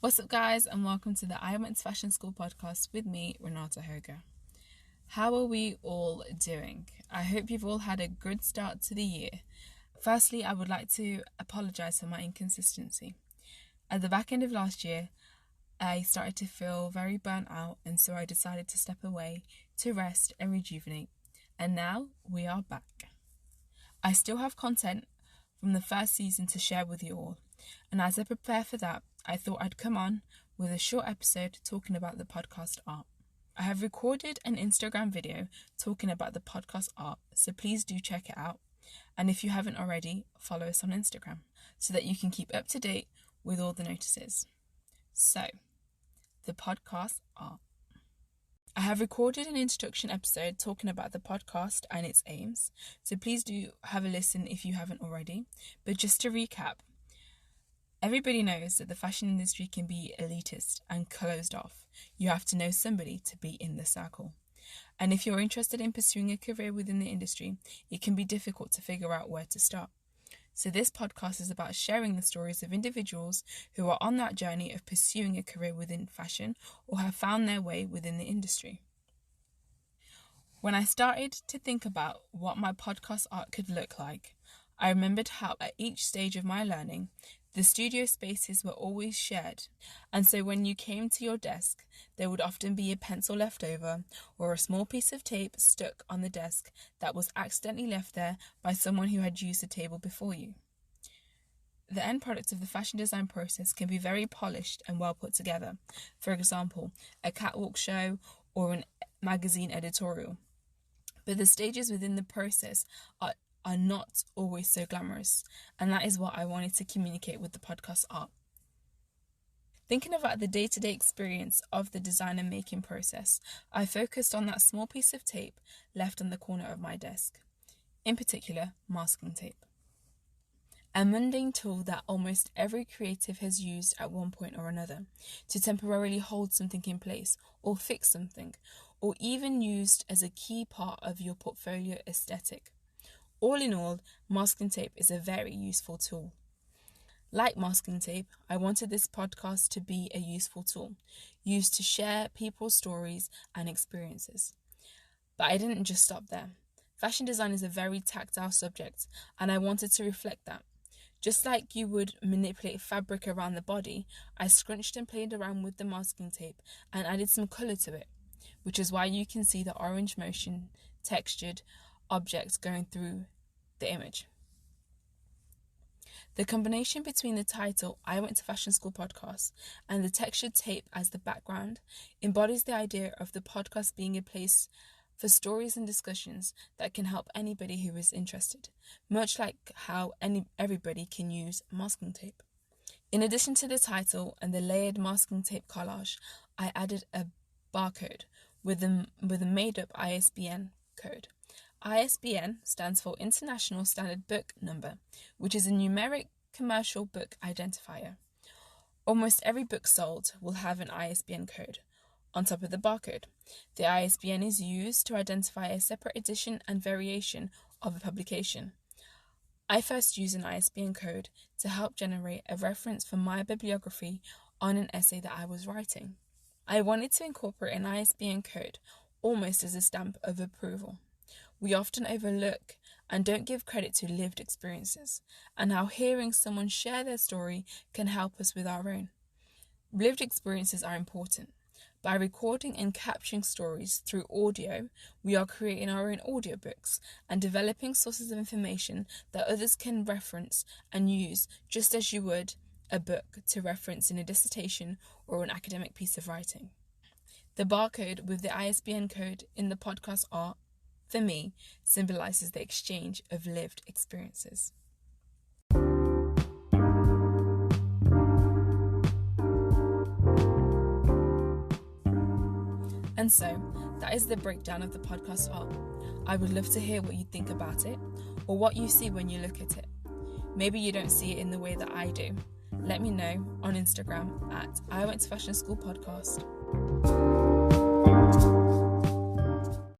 What's up, guys, and welcome to the I Went to Fashion School podcast with me, Renata Hoga. How are we all doing? I hope you've all had a good start to the year. Firstly, I would like to apologise for my inconsistency. At the back end of last year, I started to feel very burnt out, and so I decided to step away to rest and rejuvenate. And now we are back. I still have content from the first season to share with you all, and as I prepare for that, I thought I'd come on with a short episode talking about the podcast art. I have recorded an Instagram video talking about the podcast art, so please do check it out. And if you haven't already, follow us on Instagram so that you can keep up to date with all the notices. So, the podcast art. I have recorded an introduction episode talking about the podcast and its aims, so please do have a listen if you haven't already. But just to recap, everybody knows that the fashion industry can be elitist and closed off. You have to know somebody to be in the circle. And if you're interested in pursuing a career within the industry, it can be difficult to figure out where to start. So this podcast is about sharing the stories of individuals who are on that journey of pursuing a career within fashion or have found their way within the industry. When I started to think about what my podcast art could look like, I remembered how at each stage of my learning, the studio spaces were always shared, and so when you came to your desk, there would often be a pencil left over or a small piece of tape stuck on the desk that was accidentally left there by someone who had used the table before you. The end product of the fashion design process can be very polished and well put together. For example, a catwalk show or an magazine editorial. But the stages within the process are not always so glamorous, and that is what I wanted to communicate with the podcast art. Thinking about the day-to-day experience of the design and making process, I focused on that small piece of tape left on the corner of my desk, in particular, masking tape. A mundane tool that almost every creative has used at one point or another to temporarily hold something in place or fix something, or even used as a key part of your portfolio aesthetic. All in all, masking tape is a very useful tool. Like masking tape, I wanted this podcast to be a useful tool, used to share people's stories and experiences. But I didn't just stop there. Fashion design is a very tactile subject, and I wanted to reflect that. Just like you would manipulate fabric around the body, I scrunched and played around with the masking tape and added some colour to it, which is why you can see the orange motion textured objects going through the image. The combination between the title I Went to Fashion School podcast and the textured tape as the background embodies the idea of the podcast being a place for stories and discussions that can help anybody who is interested, much like how everybody can use masking tape. In addition to the title and the layered masking tape collage, I added a barcode with a made-up ISBN code. ISBN stands for International Standard Book Number, which is a numeric commercial book identifier. Almost every book sold will have an ISBN code on top of the barcode. The ISBN is used to identify a separate edition and variation of a publication. I first used an ISBN code to help generate a reference for my bibliography on an essay that I was writing. I wanted to incorporate an ISBN code almost as a stamp of approval. We often overlook and don't give credit to lived experiences, and how hearing someone share their story can help us with our own. Lived experiences are important. By recording and capturing stories through audio, we are creating our own audiobooks and developing sources of information that others can reference and use just as you would a book to reference in a dissertation or an academic piece of writing. The barcode with the ISBN code in the podcast art, for me, symbolizes the exchange of lived experiences. And so, that is the breakdown of the podcast art. I would love to hear what you think about it, or what you see when you look at it. Maybe you don't see it in the way that I do. Let me know on Instagram at I Went to Fashion School Podcast.